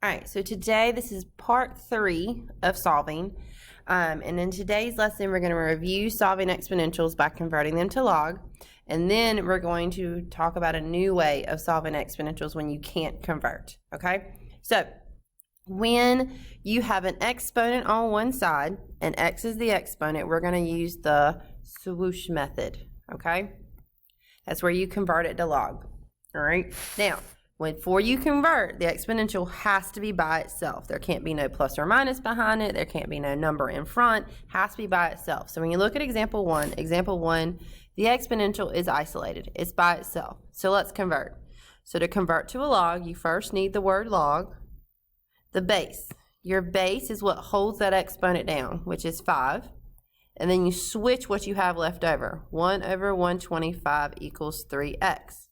All right, so today this is part 3 of solving. And in today's lesson, we're going to review solving exponentials by converting them to log. And then we're going to talk about a new way of solving exponentials when you can't convert, okay? So when you have an exponent on one side and x is the exponent, we're going to use the swoosh method, okay? That's where you convert it to log, all right? Now, before you convert, the exponential has to be by itself. There can't be no plus or minus behind it. There can't be no number in front. It has to be by itself. So when you look at example 1, the exponential is isolated. It's by itself. So let's convert. So to convert to a log, you first need the word log. The base. Your base is what holds that exponent down, which is 5. And then you switch what you have left over. 1 over 125 equals 3x.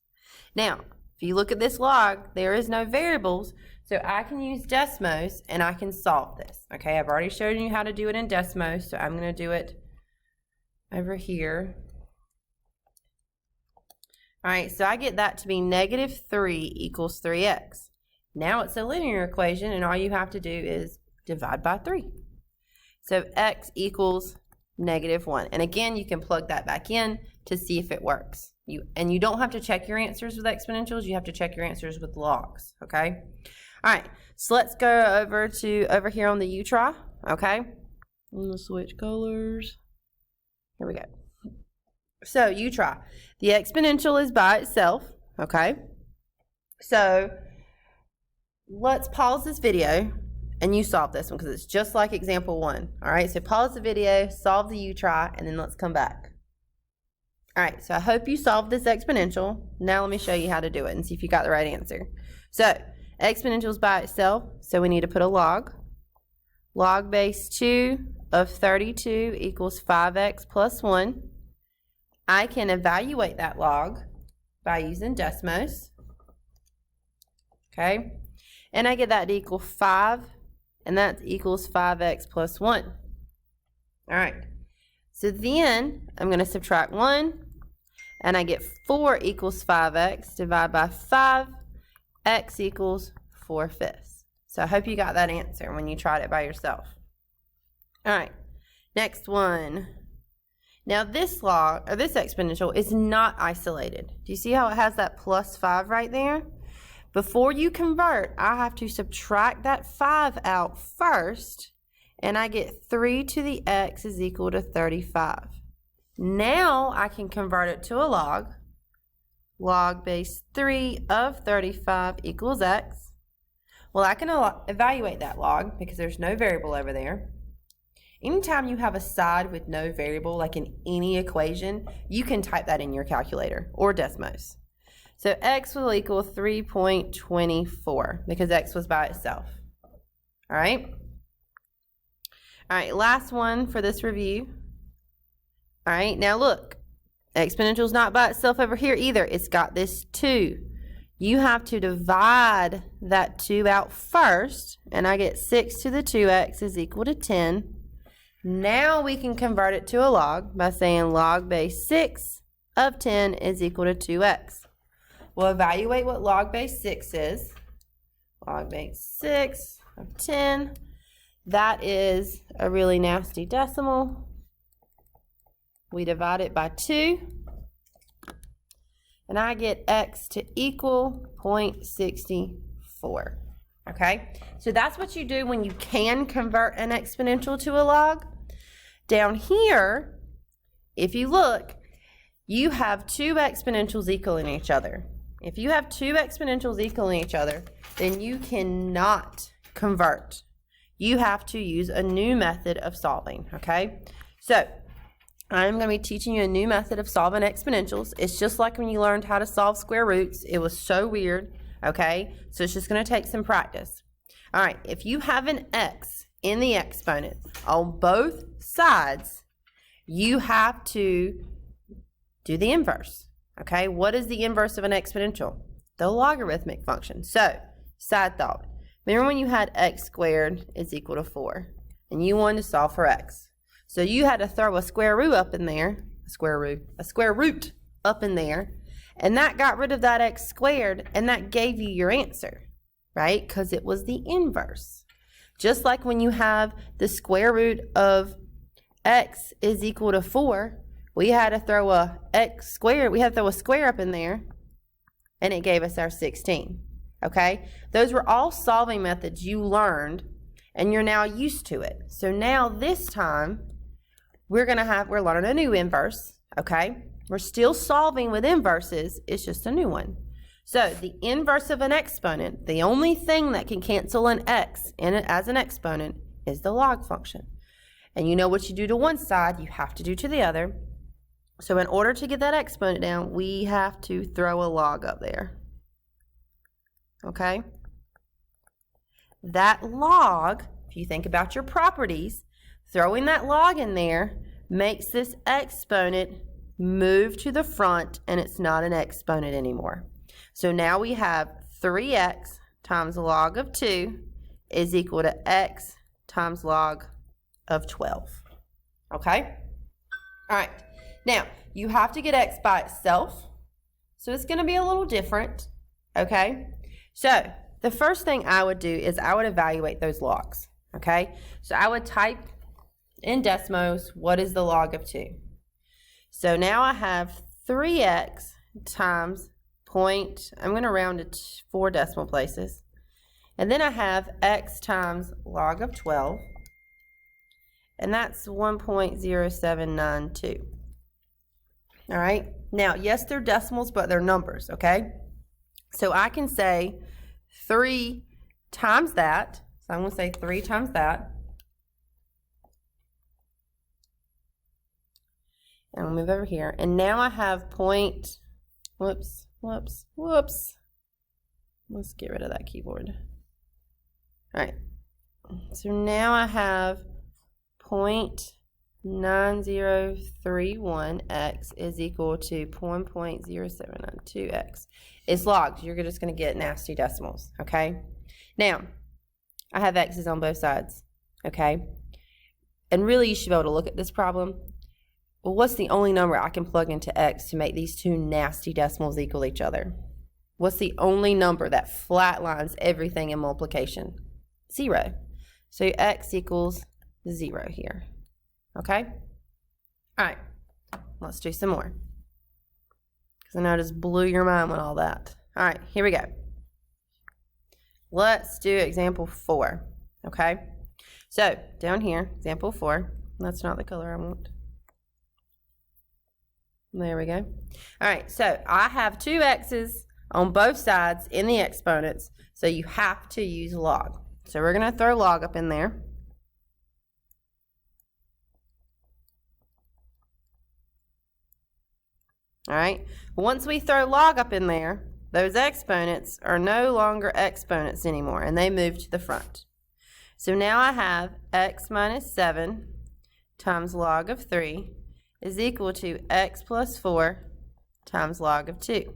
Now, if you look at this log, there is no variables, so I can use Desmos and I can solve this. Okay, I've already shown you how to do it in Desmos, so I'm going to do it over here. All right, so I get that to be negative 3 equals 3x. Now it's a linear equation, and all you have to do is divide by 3. So x equals negative 1. And again, you can plug that back in to see if it works. You don't have to check your answers with exponentials. You have to check your answers with logs, okay? All right, so let's go over here on the U try, okay? I'm gonna switch colors. Here we go. So U try. The exponential is by itself, okay? So let's pause this video and you solve this one because it's just like example 1. All right, so pause the video, solve the U try, and then let's come back. All right, so I hope you solved this exponential. Now let me show you how to do it and see if you got the right answer. So exponential is by itself, so we need to put a log. Log base 2 of 32 equals 5x plus 1. I can evaluate that log by using Desmos. Okay, and I get that to equal 5, and that equals 5x plus 1. All right, so then I'm going to subtract 1. And I get 4 equals 5x, divide by 5, x equals 4/5. So I hope you got that answer when you tried it by yourself. All right, next one. Now this log, or this exponential, is not isolated. Do you see how it has that plus 5 right there? Before you convert, I have to subtract that 5 out first, and I get 3 to the x is equal to 35. Now I can convert it to a log. Log base 3 of 35 equals x. Well, I can evaluate that log because there's no variable over there. Anytime you have a side with no variable, like in any equation, you can type that in your calculator or Desmos. So x will equal 3.24 because x was by itself. All right? All right, last one for this review. All right, now look, exponential is not by itself over here either. It's got this 2. You have to divide that 2 out first, and I get 6 to the 2x is equal to 10. Now we can convert it to a log by saying log base 6 of 10 is equal to 2x. We'll evaluate what log base 6 is. Log base 6 of 10. That is a really nasty decimal. We divide it by 2, and I get x to equal 0.64. Okay, so that's what you do when you can convert an exponential to a log. Down here, if you look, you have 2 exponentials equaling each other. If you have 2 exponentials equaling each other, then you cannot convert. You have to use a new method of solving, okay? So I'm going to be teaching you a new method of solving exponentials. It's just like when you learned how to solve square roots. It was so weird, okay? So it's just going to take some practice. All right, if you have an x in the exponent on both sides, you have to do the inverse, okay? What is the inverse of an exponential? The logarithmic function. So, side thought. Remember when you had x squared is equal to 4, and you wanted to solve for x. So you had to throw a square root up in there, a square root up in there, and that got rid of that x squared, and that gave you your answer. right? Because it was the inverse. Just like when you have the square root of x is equal to 4, we had to throw a x squared, we had to throw a square up in there, and it gave us our 16, okay? Those were all solving methods you learned, and you're now used to it. So now this time, we're learning a new inverse, okay? We're still solving with inverses, it's just a new one. So the inverse of an exponent, the only thing that can cancel an x in it as an exponent is the log function. And you know what you do to one side, you have to do to the other. So in order to get that exponent down, we have to throw a log up there. Okay? That log, if you think about your properties, throwing that log in there makes this exponent move to the front, and it's not an exponent anymore. So now we have 3x times log of 2 is equal to x times log of 12. Okay? All right. Now, you have to get x by itself, so it's going to be a little different. Okay? So, the first thing I would do is I would evaluate those logs. Okay? So, I would type in Desmos, what is the log of 2? So, now I have 3x times I'm going to round it to 4 decimal places. And then I have x times log of 12. And that's 1.0792. All right. Now, yes, they're decimals, but they're numbers, okay? So I can say 3 times that. So I'm going to say 3 times that. And I'll move over here. And now I have whoops. Let's get rid of that keyboard. All right. So now I have 0.9031x is equal to 1.0792x. It's logs. You're just going to get nasty decimals, okay? Now, I have x's on both sides, okay? And really, you should be able to look at this problem. Well, what's the only number I can plug into x to make these two nasty decimals equal each other? What's the only number that flatlines everything in multiplication? 0. So x equals 0 here. Okay? All right. Let's do some more. Because I know I just blew your mind with all that. All right, here we go. Let's do example 4. Okay? So, down here, example 4. That's not the color I want. There we go. All right, so I have 2 x's on both sides in the exponents, so you have to use log. So we're going to throw log up in there. All right, once we throw log up in there, those exponents are no longer exponents anymore, and they move to the front. So now I have x minus 7 times log of 3 is equal to x plus 4 times log of 2.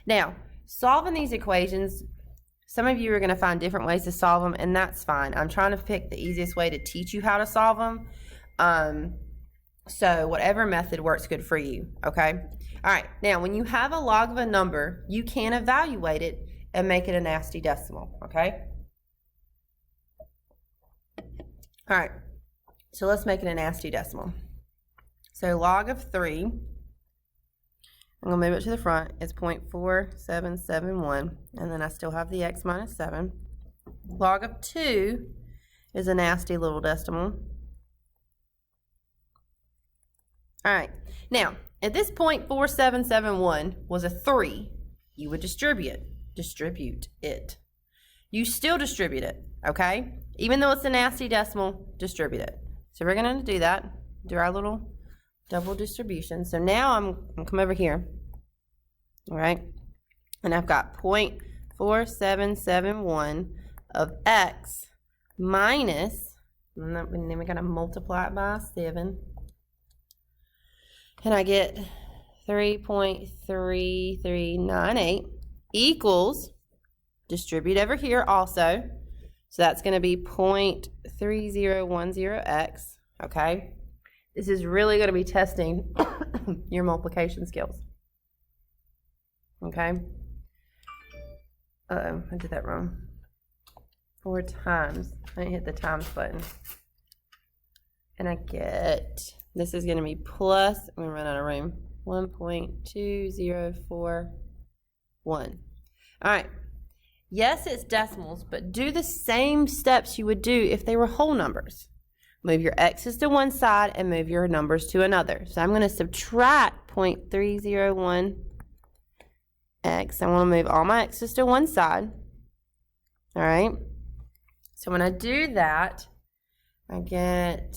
Now, solving these equations, some of you are going to find different ways to solve them, and that's fine. I'm trying to pick the easiest way to teach you how to solve them. So whatever method works good for you, okay? All right, now when you have a log of a number, you can evaluate it and make it a nasty decimal, okay? All right, so let's make it a nasty decimal. So log of 3, I'm going to move it to the front, is 0.4771, and then I still have the x minus 7. Log of 2 is a nasty little decimal. All right, now, at this point, 0.4771 was a 3. You would distribute it. You still distribute it, okay? Even though it's a nasty decimal, distribute it. So we're going to do that, do our little double distribution. So now I'm going to come over here, all right? And I've got 0.4771 of x minus, and then we're going to multiply it by 7. And I get 3.3398 equals, distribute over here also. So that's going to be 0.3010x, okay? This is really going to be testing your multiplication skills, okay? Uh-oh, I did that wrong. 4 times. Let me hit the times button. And I get, this is going to be plus, I'm going to run out of room, 1.2041. All right. Yes, it's decimals, but do the same steps you would do if they were whole numbers. Move your x's to one side and move your numbers to another. So I'm going to subtract 0.301 x. I want to move all my x's to one side. All right. So when I do that, I get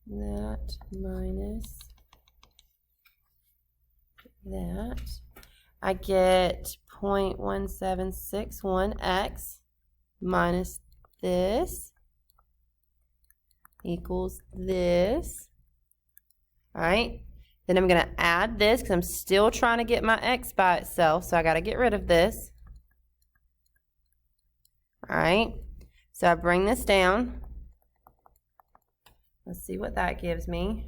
that minus that. I get 0.1761x minus this equals this. All right. Then I'm going to add this because I'm still trying to get my x by itself, so I got to get rid of this. All right. So I bring this down. Let's see what that gives me.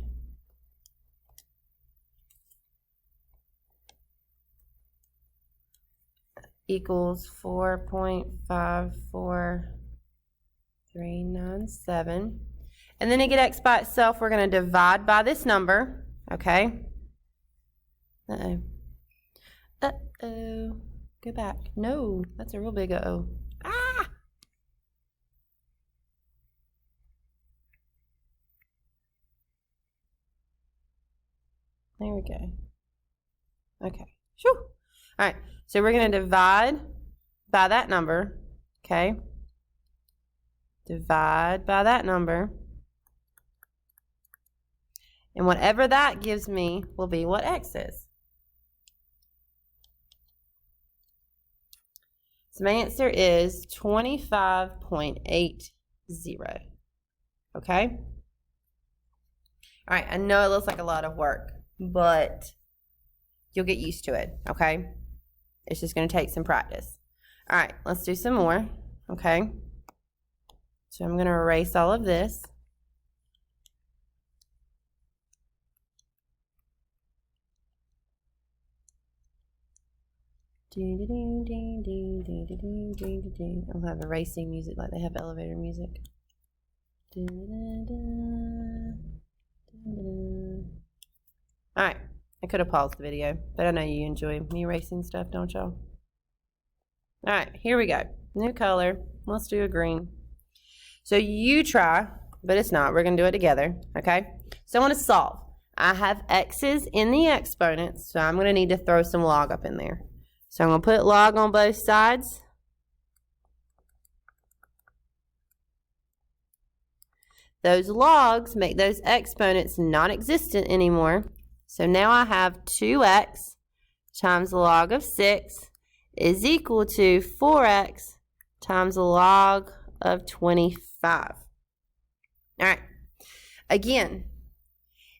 Equals 4.54397. And then to get x by itself, we're going to divide by this number. Okay. Uh-oh. Uh-oh. Go back. No, that's a real big uh-oh. Ah! There we go. Okay. Shoo. All right. So we're going to divide by that number. Okay. Divide by that number. And whatever that gives me will be what x is. So my answer is 25.80. Okay? All right, I know it looks like a lot of work, but you'll get used to it, okay? It's just going to take some practice. All right, let's do some more, okay? So I'm going to erase all of this. I'll have erasing music like they have elevator music. Alright, I could have paused the video, but I know you enjoy me erasing stuff, don't y'all? Alright, here we go. New color. Let's do a green. So you try, but it's not. We're going to do it together, okay? So I want to solve. I have x's in the exponents, so I'm going to need to throw some log up in there. So I'm going to put log on both sides. Those logs make those exponents non-existent anymore. So now I have 2x times the log of 6 is equal to 4x times the log of 25. All right. Again,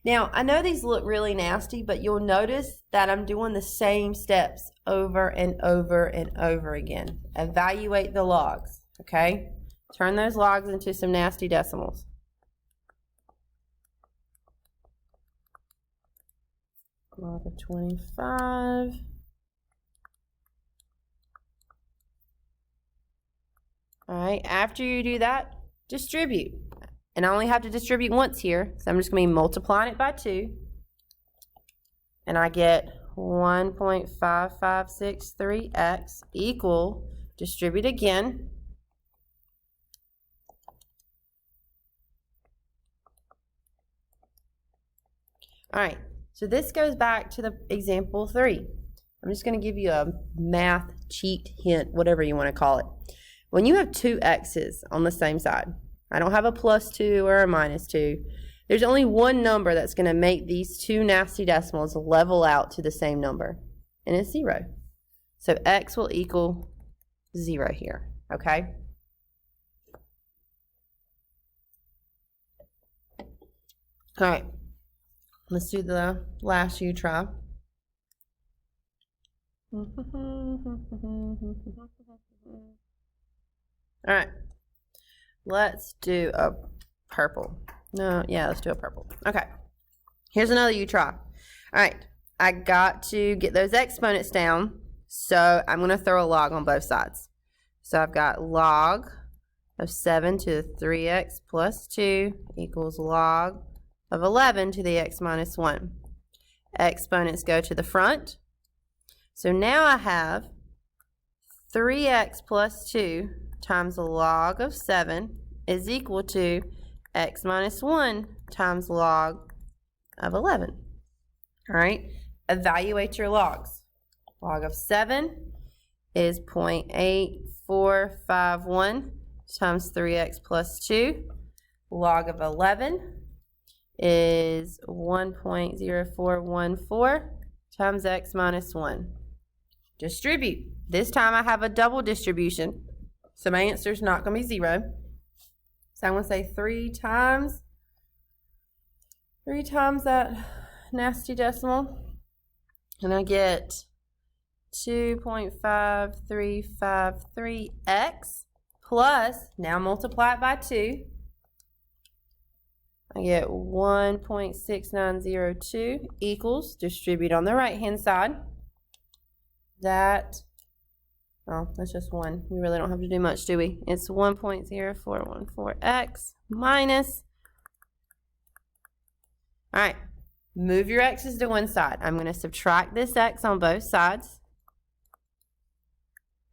now I know these look really nasty, but you'll notice that I'm doing the same steps over and over and over again. Evaluate the logs, okay? Turn those logs into some nasty decimals. Log of 25. All right, after you do that, distribute. And I only have to distribute once here, so I'm just going to be multiplying it by 2. And I get 1.5563x equal, distribute again. All right, so this goes back to the example 3. I'm just going to give you a math cheat hint, whatever you want to call it. When you have two x's on the same side, I don't have a +2 or a -2. There's only one number that's going to make these two nasty decimals level out to the same number, and it's 0. So x will equal 0 here, okay? All right, let's do the last you try. All right, let's do a purple. No, yeah, let's do a purple. Okay, here's another you try. All right, I got to get those exponents down. So I'm going to throw a log on both sides. So I've got log of 7 to the 3x plus 2 equals log of 11 to the x minus 1. Exponents go to the front. So now I have 3x plus 2 times the log of 7 is equal to x minus 1 times log of 11. All right, evaluate your logs. Log of 7 is 0.8451 times 3x plus 2. Log of 11 is 1.0414 times x minus 1. Distribute. This time I have a double distribution, so my answer is not going to be 0. So I'm going to say 3 times that nasty decimal, and I get 2.5353x plus, now multiply it by 2, I get 1.6902 equals, distribute on the right hand side, that, oh, that's just 1. We really don't have to do much, do we? It's 1.0414x minus, all right, move your x's to one side. I'm going to subtract this x on both sides.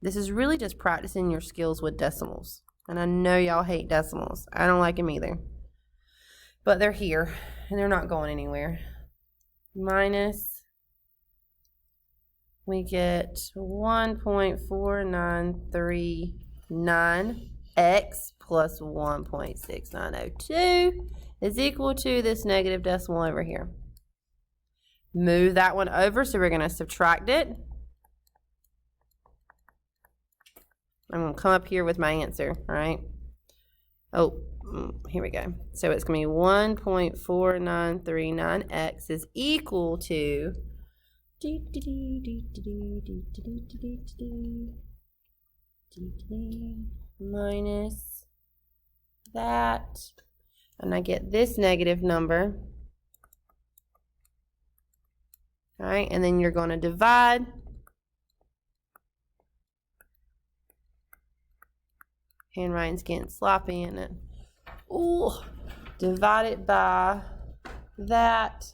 This is really just practicing your skills with decimals. And I know y'all hate decimals. I don't like them either. But they're here, and they're not going anywhere. Minus, we get 1.4939x plus 1.6902 is equal to this negative decimal over here. Move that one over, so we're going to subtract it. I'm going to come up here with my answer, all right? Oh, here we go. So it's going to be 1.4939x is equal to minus that, and I get this negative number. All right, and then you're going to divide. Handwriting's getting sloppy, isn't it? Ooh, divide it by that.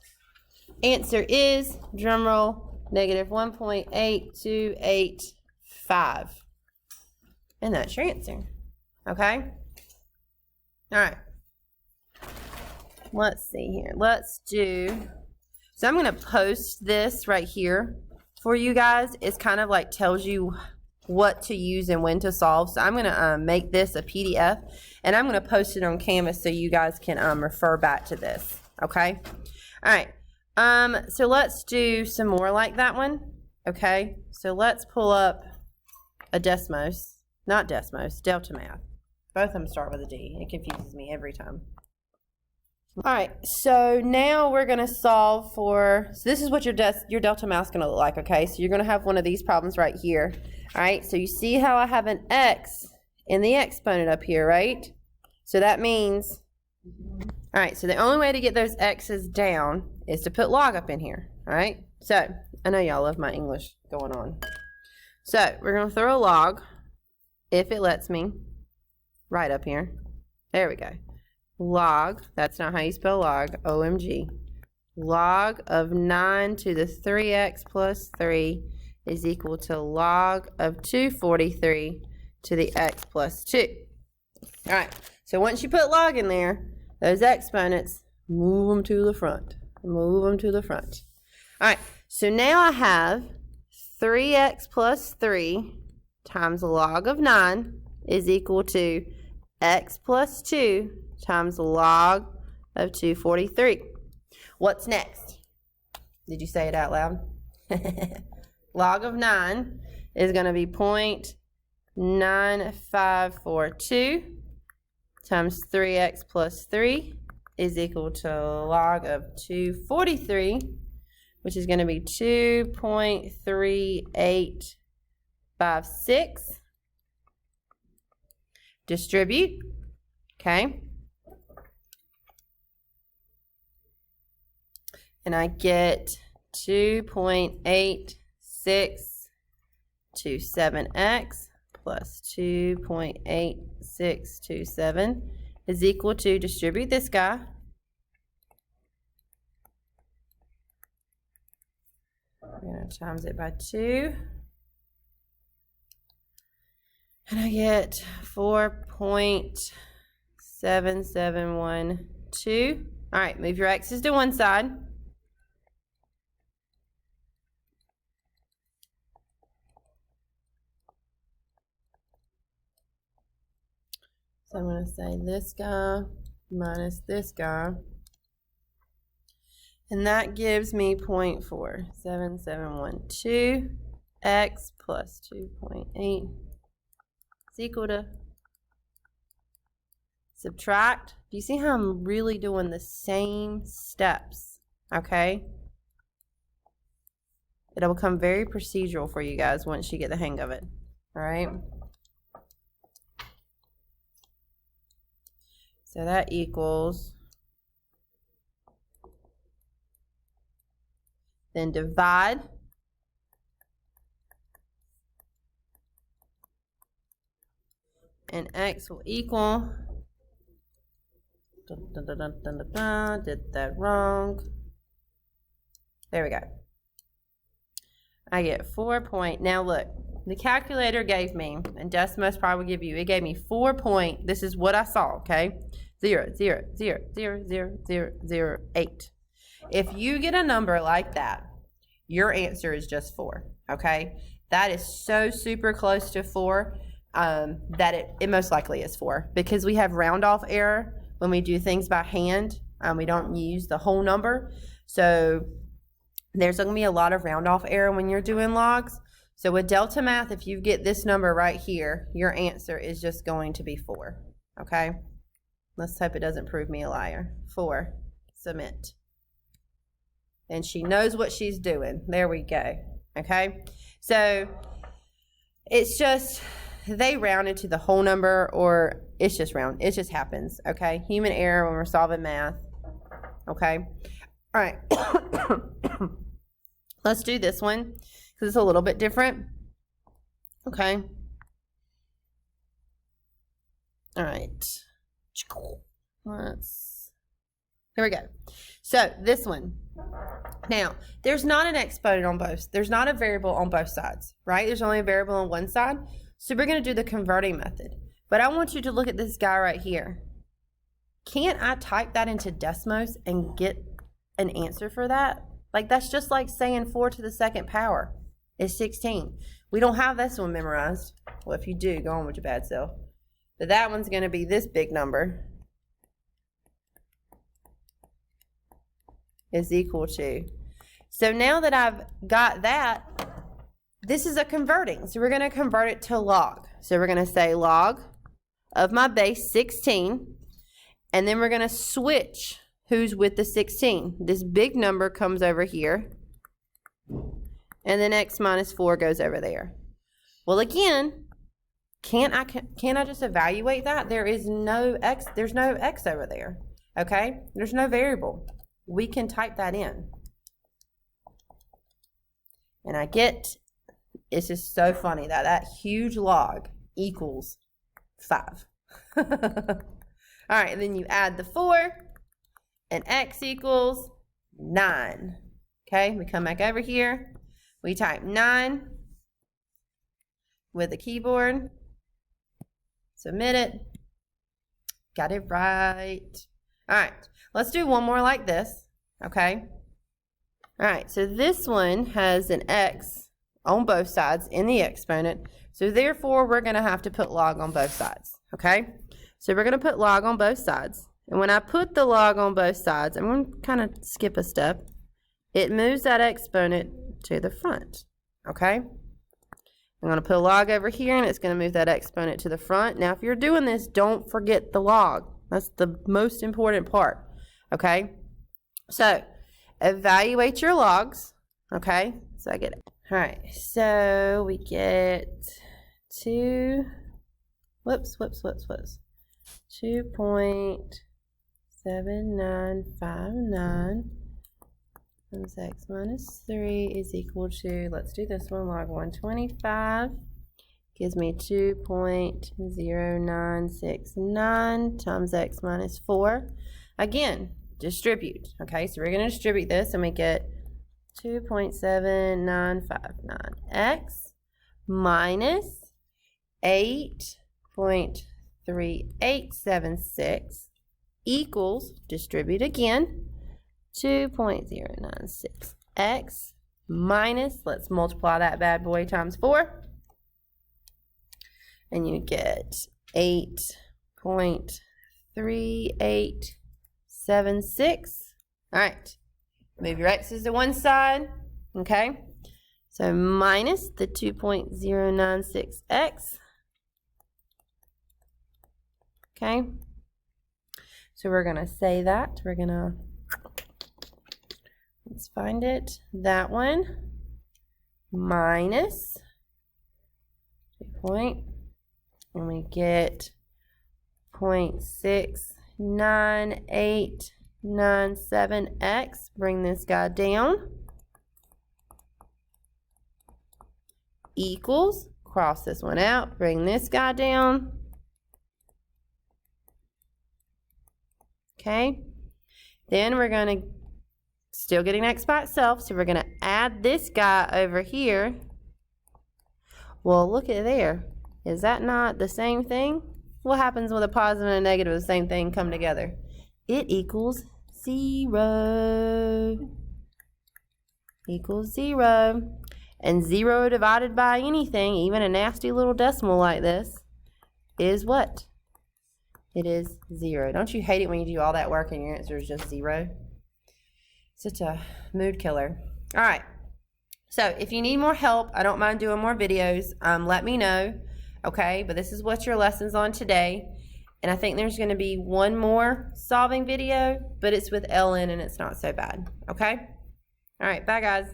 Answer is, drum roll, negative 1.8285. And that's your answer. Okay? All right. Let's see here. Let's do, so I'm going to post this right here for you guys. It's kind of like tells you what to use and when to solve. So I'm going to make this a PDF, and I'm going to post it on Canvas so you guys can refer back to this. Okay? All right. So let's do some more like that one. Okay? So let's pull up a Desmos. Not Desmos, Delta Math. Both of them start with a D. It confuses me every time. All right, so now we're going to solve for, so this is what your Delta Math is going to look like, okay? So you're going to have one of these problems right here. All right, so you see how I have an x in the exponent up here, right? So that means, all right, so the only way to get those x's down is to put log up in here, all right? So I know y'all love my English going on. So we're going to throw a log, if it lets me, right up here. There we go. Log, that's not how you spell log, OMG. Log of 9 to the 3x plus 3 is equal to log of 243 to the x plus 2. All right, so once you put log in there, those exponents, move them to the front. Move them to the front. All right, so now I have 3x plus 3 times the log of 9 is equal to x plus 2 times log of 243. What's next? Did you say it out loud? Log of 9 is going to be 0.9542 times 3x plus 3 is equal to log of 243, which is going to be 2.3856. Distribute, okay? And I get 2.86 27x plus 2.8627 is equal to, distribute this guy, we're going to times it by 2, and I get 4.7712. All right, move your x's to one side. So I'm going to say this guy minus this guy. And that gives me 0.47712. X plus 2.8 is equal to, subtract. Do you see how I'm really doing the same steps? Okay? It'll become very procedural for you guys once you get the hang of it. All right? So that equals, then divide, and x will equal, did that wrong. There we go. I get 4 point, now look, the calculator gave me, and Desmos probably give you, it gave me 4 point, this is what I saw, okay? 0.0000008. If you get a number like that, your answer is just 4, okay? That is so super close to 4 that it most likely is 4, because we have round off error when we do things by hand. We don't use the whole number. So there's going to be a lot of round off error when you're doing logs. So with Delta Math, if you get this number right here, your answer is just going to be 4, okay? Let's hope it doesn't prove me a liar. 4, submit. And she knows what she's doing. There we go, okay? So it's just, they rounded to the whole number, or it's just round. It just happens, okay? Human error when we're solving math, okay? All right. Let's do this one because it's a little bit different, okay? All right. Here we go. So this one. Now, there's not an exponent on both. There's not a variable on both sides, right? There's only a variable on one side. So we're going to do the converting method. But I want you to look at this guy right here. Can't I type that into Desmos and get an answer for that? Like, that's just like saying 4 to the second power is 16. We don't have this one memorized. Well, if you do, go on with your bad self. But that one's going to be this big number is equal to. So now that I've got that, this is a converting. So we're going to convert it to log. So we're going to say log of my base 16. And then we're going to switch who's with the 16. This big number comes over here. And then x minus 4 goes over there. Well, again, can't I just evaluate that? There is no x, there's no x over there, okay? There's no variable. We can type that in. And I get, it's just so funny that that huge log equals 5. All right, and then you add the 4, and x equals 9. Okay, we come back over here. We type 9 with the keyboard. Submit it. Got it right. All right, let's do one more like this, okay? All right, so this one has an x on both sides in the exponent. So therefore, we're going to have to put log on both sides, okay? So we're going to put log on both sides. And when I put the log on both sides, I'm going to kind of skip a step. It moves that exponent to the front, okay? I'm going to put a log over here, and it's going to move that exponent to the front. Now, if you're doing this, don't forget the log. That's the most important part, okay? So, evaluate your logs, okay? So, I get it. All right, so we get 2.7959 times x minus 3 is equal to, let's do this one, log 125. Gives me 2.0969 times x minus 4. Again, distribute. Okay, so we're going to distribute this and we get 2.7959x minus 8.3876 equals, distribute again, 2.096x minus, let's multiply that bad boy times 4. And you get 8.3876. All right, move your x's to one side, okay? So minus the 2.096x, okay? So we're gonna say that, let's find it, that one, minus 2. And we get 0.69897x. Bring this guy down. Equals, cross this one out, bring this guy down. Okay. Then we're going to, still getting x by itself, so we're going to add this guy over here. Well, look at there. Is that not the same thing? What happens when a positive and a negative, the same thing, come together? It equals 0. Equals 0. And 0 divided by anything, even a nasty little decimal like this, is what? It is 0. Don't you hate it when you do all that work and your answer is just 0? Such a mood killer. All right. So if you need more help, I don't mind doing more videos. Let me know. Okay, but this is what your lesson's on today. And I think there's going to be one more solving video, but it's with Ellen and it's not so bad. Okay? All right, bye guys.